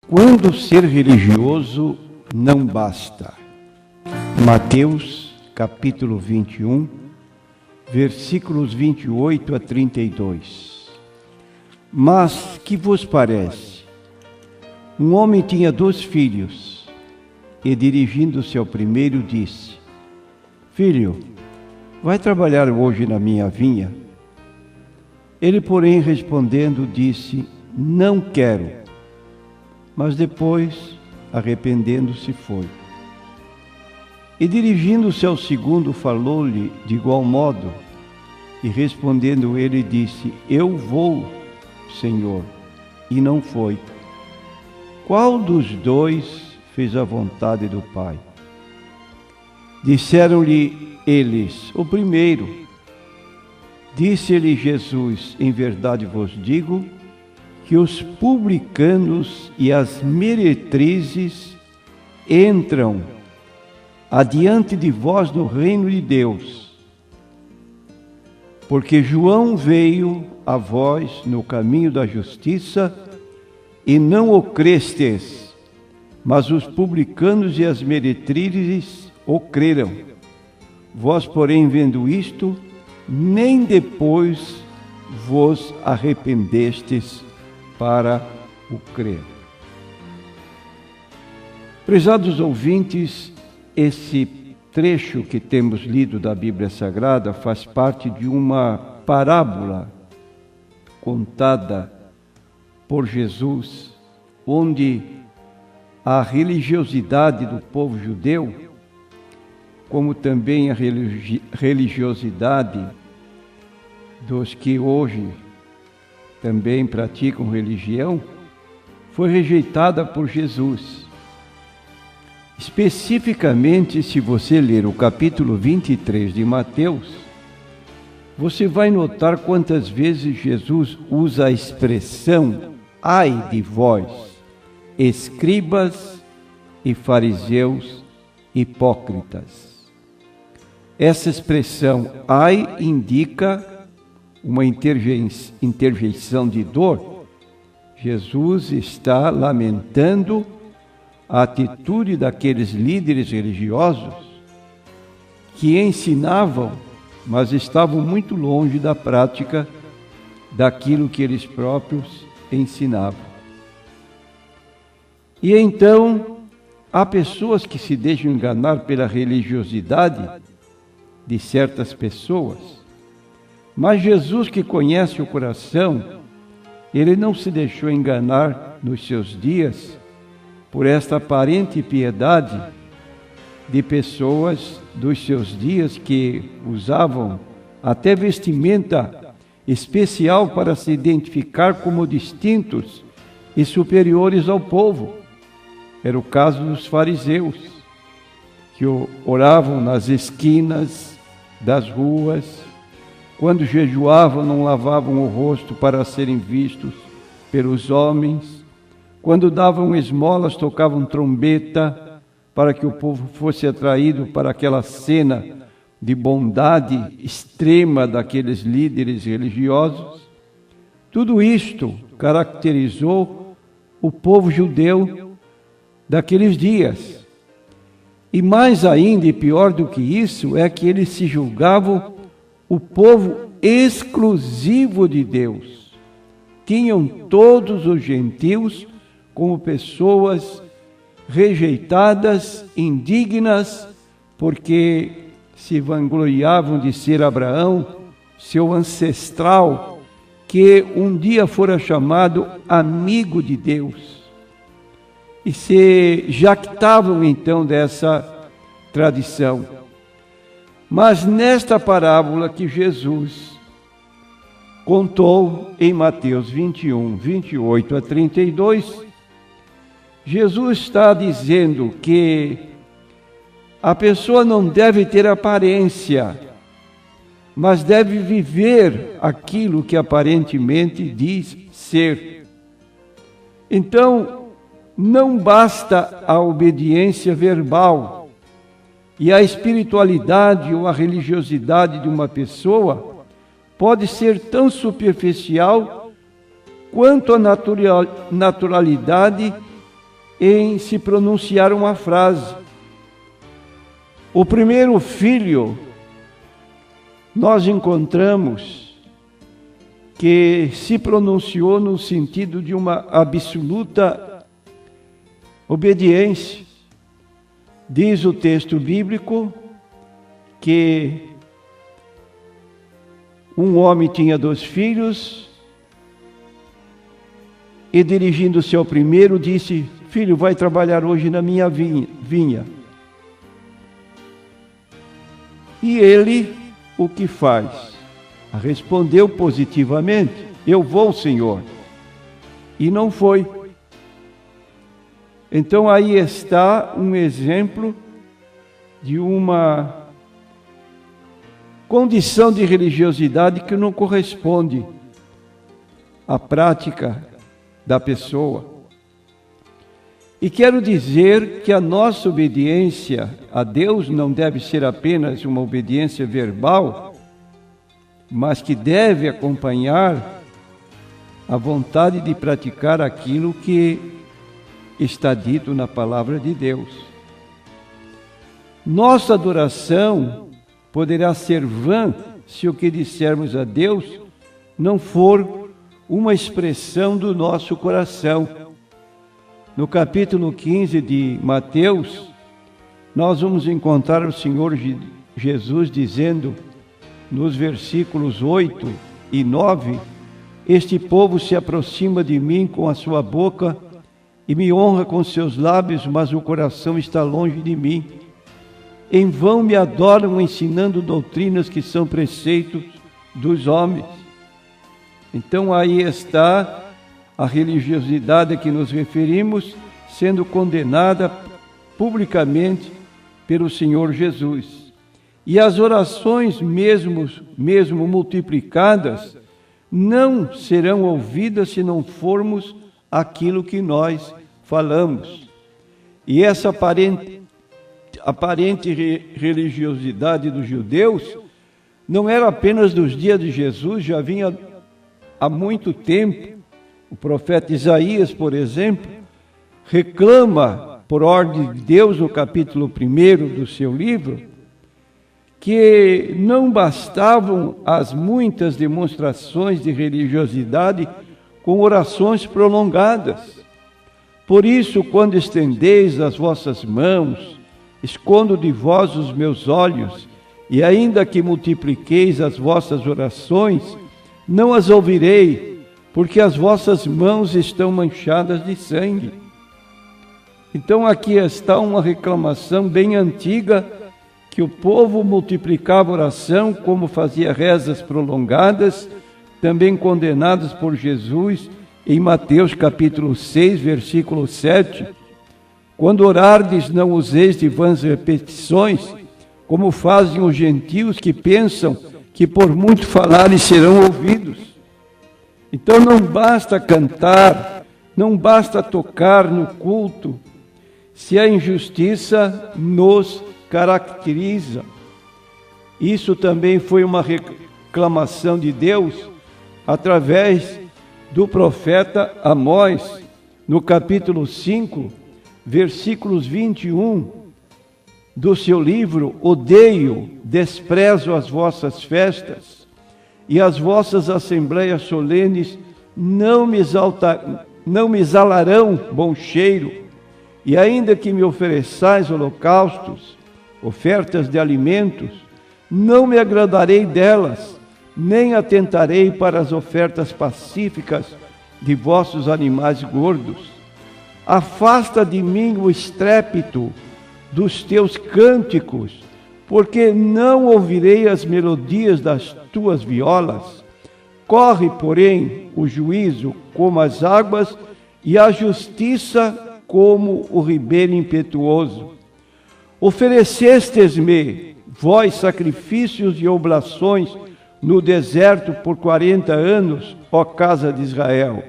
Quando ser religioso não basta. Mateus, capítulo 21, versículos 28 a 32. Mas que vos parece? Um homem tinha 2 filhos, e dirigindo-se ao primeiro, disse: Filho, vai trabalhar hoje na minha vinha? Ele, porém, respondendo, disse: Não quero. Mas depois, arrependendo-se, foi. E dirigindo-se ao segundo, falou-lhe de igual modo, e respondendo ele, disse: Eu vou, Senhor, e não foi. Qual dos 2 fez a vontade do Pai? Disseram-lhe eles: O primeiro. Disse-lhe Jesus: Em verdade vos digo que os publicanos e as meretrizes entram adiante de vós no reino de Deus. Porque João veio a vós no caminho da justiça e não o crestes, mas os publicanos e as meretrizes o creram. Vós, porém, vendo isto, nem depois vos arrependestes para o crer. Prezados ouvintes, esse trecho que temos lido da Bíblia Sagrada faz parte de uma parábola contada por Jesus, onde a religiosidade do povo judeu, como também a religiosidade dos que hoje também praticam religião, foi rejeitada por Jesus. Especificamente, se você ler o capítulo 23 de Mateus, você vai notar quantas vezes Jesus usa a expressão ai de vós, escribas e fariseus hipócritas. Essa expressão ai indica uma interjeição de dor. Jesus está lamentando a atitude daqueles líderes religiosos que ensinavam, mas estavam muito longe da prática daquilo que eles próprios ensinavam. E então, há pessoas que se deixam enganar pela religiosidade de certas pessoas, mas Jesus, que conhece o coração, ele não se deixou enganar nos seus dias por esta aparente piedade de pessoas dos seus dias que usavam até vestimenta especial para se identificar como distintos e superiores ao povo. Era o caso dos fariseus, que oravam nas esquinas das ruas. Quando jejuavam, não lavavam o rosto para serem vistos pelos homens. Quando davam esmolas, tocavam trombeta para que o povo fosse atraído para aquela cena de bondade extrema daqueles líderes religiosos. Tudo isto caracterizou o povo judeu daqueles dias. E mais ainda, e pior do que isso, é que eles se julgavam o povo exclusivo de Deus. Tinham todos os gentios como pessoas rejeitadas, indignas, porque se vangloriavam de ser Abraão, seu ancestral, que um dia fora chamado amigo de Deus. E se jactavam então dessa tradição. Mas nesta parábola que Jesus contou em Mateus 21, 28 a 32, Jesus está dizendo que a pessoa não deve ter aparência, mas deve viver aquilo que aparentemente diz ser. Então, não basta a obediência verbal, e a espiritualidade ou a religiosidade de uma pessoa pode ser tão superficial quanto a naturalidade em se pronunciar uma frase. O primeiro filho, nós encontramos que se pronunciou no sentido de uma absoluta obediência. Diz o texto bíblico que um homem tinha 2 filhos e, dirigindo-se ao primeiro, disse: filho, vai trabalhar hoje na minha vinha. E ele, o que faz? Respondeu positivamente: eu vou, Senhor. E não foi. Então aí está um exemplo de uma condição de religiosidade que não corresponde à prática da pessoa. E quero dizer que a nossa obediência a Deus não deve ser apenas uma obediência verbal, mas que deve acompanhar a vontade de praticar aquilo que está dito na palavra de Deus. Nossa adoração poderá ser vã se o que dissermos a Deus não for uma expressão do nosso coração. No capítulo 15 de Mateus, nós vamos encontrar o Senhor Jesus dizendo, nos versículos 8 e 9, este povo se aproxima de mim com a sua boca e me honra com seus lábios, mas o coração está longe de mim. Em vão me adoram ensinando doutrinas que são preceitos dos homens. Então aí está a religiosidade a que nos referimos, sendo condenada publicamente pelo Senhor Jesus. E as orações, mesmo multiplicadas, não serão ouvidas se não formos aquilo que nós falamos. E essa aparente religiosidade dos judeus não era apenas dos dias de Jesus, já vinha há muito tempo. O profeta Isaías, por exemplo, reclama, por ordem de Deus, no capítulo 1 do seu livro, que não bastavam as muitas demonstrações de religiosidade com orações prolongadas. Por isso, quando estendeis as vossas mãos, escondo de vós os meus olhos, e ainda que multipliqueis as vossas orações, não as ouvirei, porque as vossas mãos estão manchadas de sangue. Então aqui está uma reclamação bem antiga, que o povo multiplicava oração, como fazia rezas prolongadas, também condenadas por Jesus, em Mateus capítulo 6, versículo 7, quando orardes, não useis de vãs repetições, como fazem os gentios que pensam que por muito falarem serão ouvidos. Então não basta cantar, não basta tocar no culto, se a injustiça nos caracteriza. Isso também foi uma reclamação de Deus através do profeta Amós, no capítulo 5, versículos 21 do seu livro: odeio, desprezo as vossas festas, e as vossas assembleias solenes não me exalarão bom cheiro, e ainda que me ofereçais holocaustos, ofertas de alimentos, não me agradarei delas, nem atentarei para as ofertas pacíficas de vossos animais gordos. Afasta de mim o estrépito dos teus cânticos, porque não ouvirei as melodias das tuas violas. Corre, porém, o juízo como as águas e a justiça como o ribeiro impetuoso. Oferecestes-me, vós, sacrifícios e oblações no deserto por 40 anos, ó casa de Israel.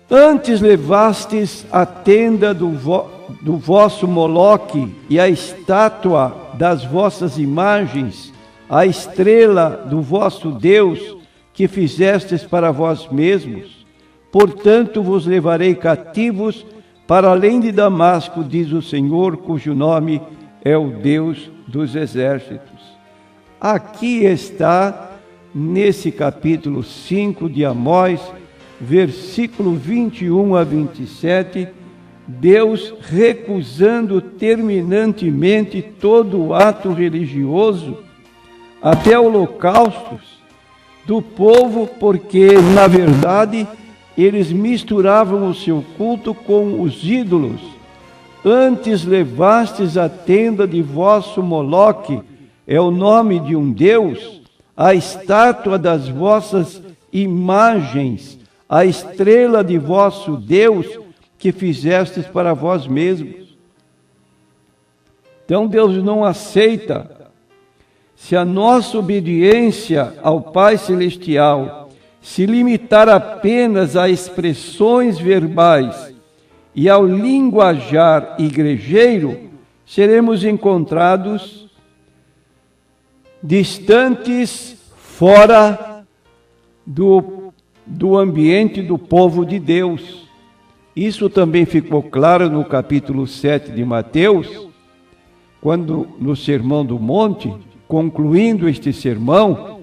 Antes levastes a tenda do vosso Moloque e a estátua das vossas imagens, a estrela do vosso Deus que fizestes para vós mesmos. Portanto, vos levarei cativos para além de Damasco, diz o Senhor, cujo nome é o Deus dos exércitos. Aqui está, nesse capítulo 5 de Amós, versículo 21 a 27, Deus recusando terminantemente todo o ato religioso, até holocaustos, do povo, porque, na verdade, eles misturavam o seu culto com os ídolos. Antes levastes a tenda de vosso Moloque, é o nome de um deus, a estátua das vossas imagens, a estrela de vosso Deus, que fizestes para vós mesmos. Então Deus não aceita. Se a nossa obediência ao Pai Celestial se limitar apenas a expressões verbais e ao linguajar igrejeiro, seremos encontrados distantes, fora do ambiente do povo de Deus. Isso também ficou claro no capítulo 7 de Mateus, quando no Sermão do Monte, concluindo este sermão,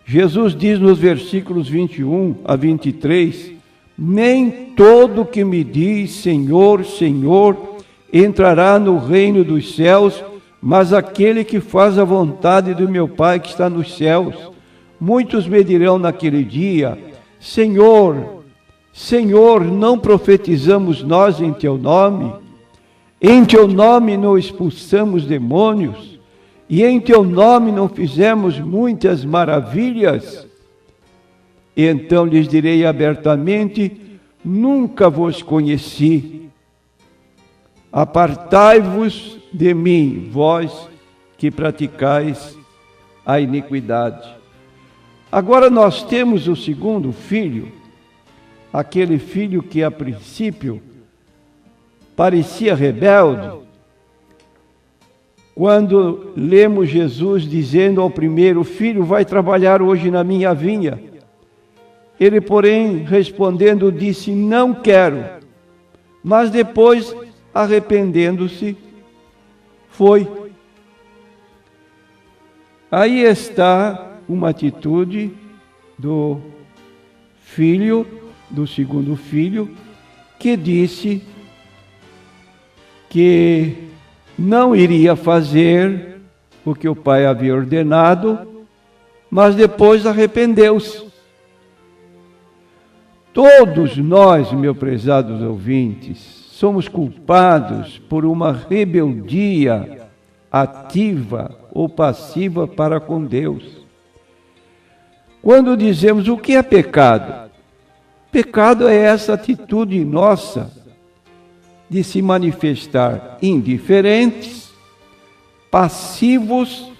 Jesus diz nos versículos 21 a 23, nem todo que me diz Senhor, Senhor, entrará no reino dos céus, mas aquele que faz a vontade do meu Pai que está nos céus. Muitos me dirão naquele dia, Senhor, Senhor, não profetizamos nós em teu nome? Em teu nome não expulsamos demônios? E em teu nome não fizemos muitas maravilhas? E então lhes direi abertamente, nunca vos conheci. Apartai-vos de mim, vós que praticais a iniquidade. Agora nós temos o segundo filho, aquele filho que a princípio parecia rebelde. Quando lemos Jesus dizendo ao primeiro filho, vai trabalhar hoje na minha vinha. Ele, porém, respondendo, disse, não quero. Mas depois, arrependendo-se, foi. Aí está uma atitude do filho, do segundo filho, que disse que não iria fazer o que o pai havia ordenado, mas depois arrependeu-se. Todos nós, meus prezados ouvintes, somos culpados por uma rebeldia ativa ou passiva para com Deus. Quando dizemos o que é pecado? Pecado é essa atitude nossa de se manifestar indiferentes, passivos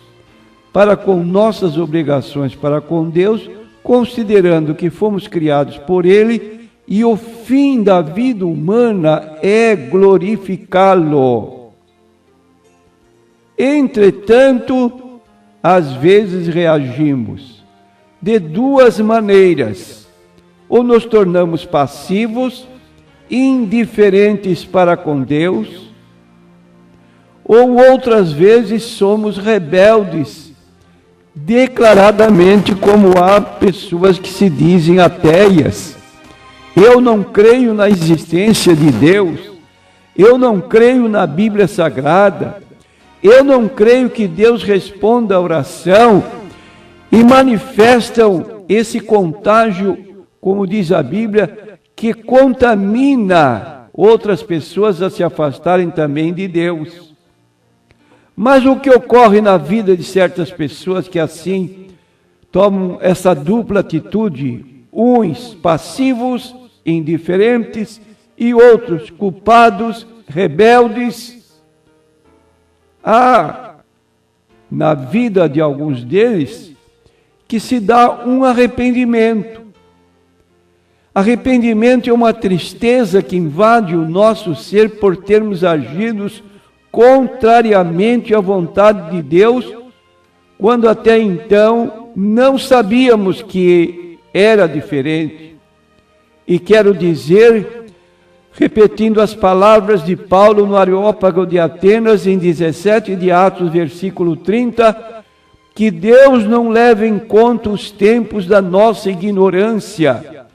para com nossas obrigações para com Deus, considerando que fomos criados por Ele e o fim da vida humana é glorificá-lo. Entretanto, às vezes reagimos de duas maneiras: ou nos tornamos passivos, indiferentes para com Deus, ou outras vezes somos rebeldes, declaradamente, como há pessoas que se dizem ateias. Eu não creio na existência de Deus, eu não creio na Bíblia Sagrada, eu não creio que Deus responda a oração, e manifestam esse contágio, como diz a Bíblia, que contamina outras pessoas a se afastarem também de Deus. Mas o que ocorre na vida de certas pessoas que assim tomam essa dupla atitude, uns passivos, indiferentes, e outros culpados, rebeldes, há na vida de alguns deles que se dá um arrependimento. Arrependimento é uma tristeza que invade o nosso ser por termos agido contrariamente à vontade de Deus, quando até então não sabíamos que era diferente. E quero dizer, repetindo as palavras de Paulo no Areópago de Atenas, em 17 de Atos, versículo 30, que Deus não leva em conta os tempos da nossa ignorância,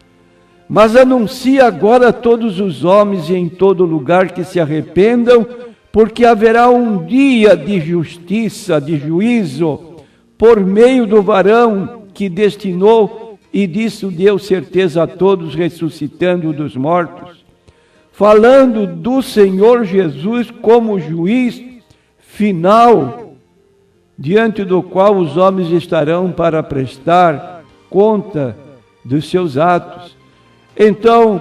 mas anuncia agora a todos os homens e em todo lugar que se arrependam, porque haverá um dia de justiça, de juízo, por meio do varão que destinou, e disso deu certeza a todos, ressuscitando dos mortos, falando do Senhor Jesus como juiz final, diante do qual os homens estarão para prestar conta dos seus atos. Então,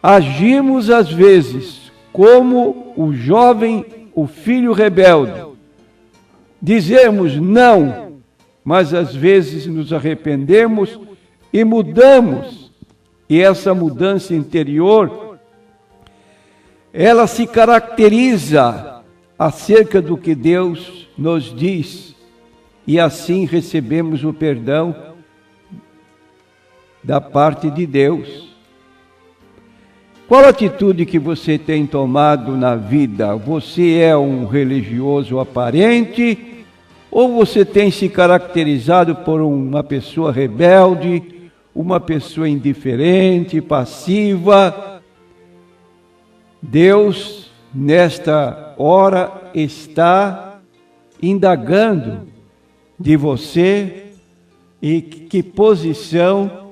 agimos às vezes como o jovem, o filho rebelde. Dizemos não, mas às vezes nos arrependemos e mudamos. E essa mudança interior, ela se caracteriza acerca do que Deus nos diz, e assim recebemos o perdão da parte de Deus. Qual atitude que você tem tomado na vida? Você é um religioso aparente ou você tem se caracterizado por uma pessoa rebelde, uma pessoa indiferente, passiva? Deus, nesta hora, está indagando de você e que posição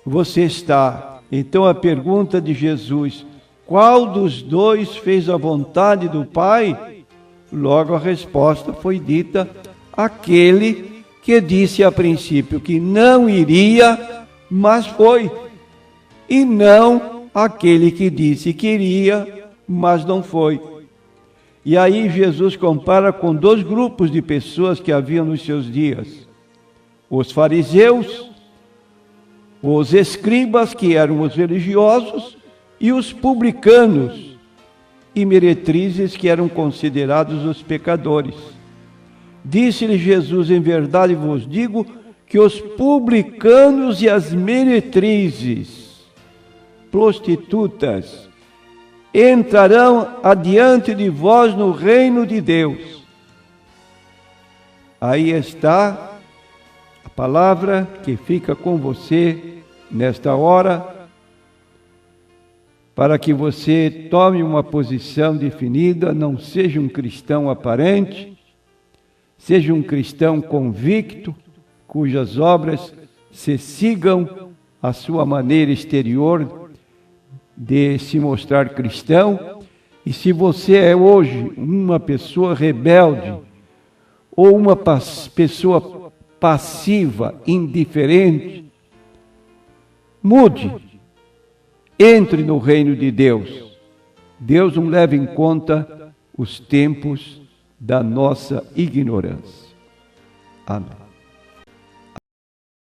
você está. Então a pergunta de Jesus, qual dos dois fez a vontade do Pai? Logo a resposta foi dita, aquele que disse a princípio que não iria, mas foi. E não aquele que disse que iria, mas não foi. E aí Jesus compara com dois grupos de pessoas que haviam nos seus dias. Os fariseus, os escribas, que eram os religiosos, e os publicanos e meretrizes, que eram considerados os pecadores. Disse-lhe Jesus, em verdade vos digo, que os publicanos e as meretrizes, prostitutas, entrarão adiante de vós no reino de Deus. Aí está a palavra que fica com você nesta hora, para que você tome uma posição definida, não seja um cristão aparente, seja um cristão convicto, cujas obras se sigam a sua maneira exterior de se mostrar cristão. E se você é hoje uma pessoa rebelde, ou uma pessoa passiva, indiferente, mude, entre no reino de Deus. Deus não leva em conta os tempos da nossa ignorância. Amém.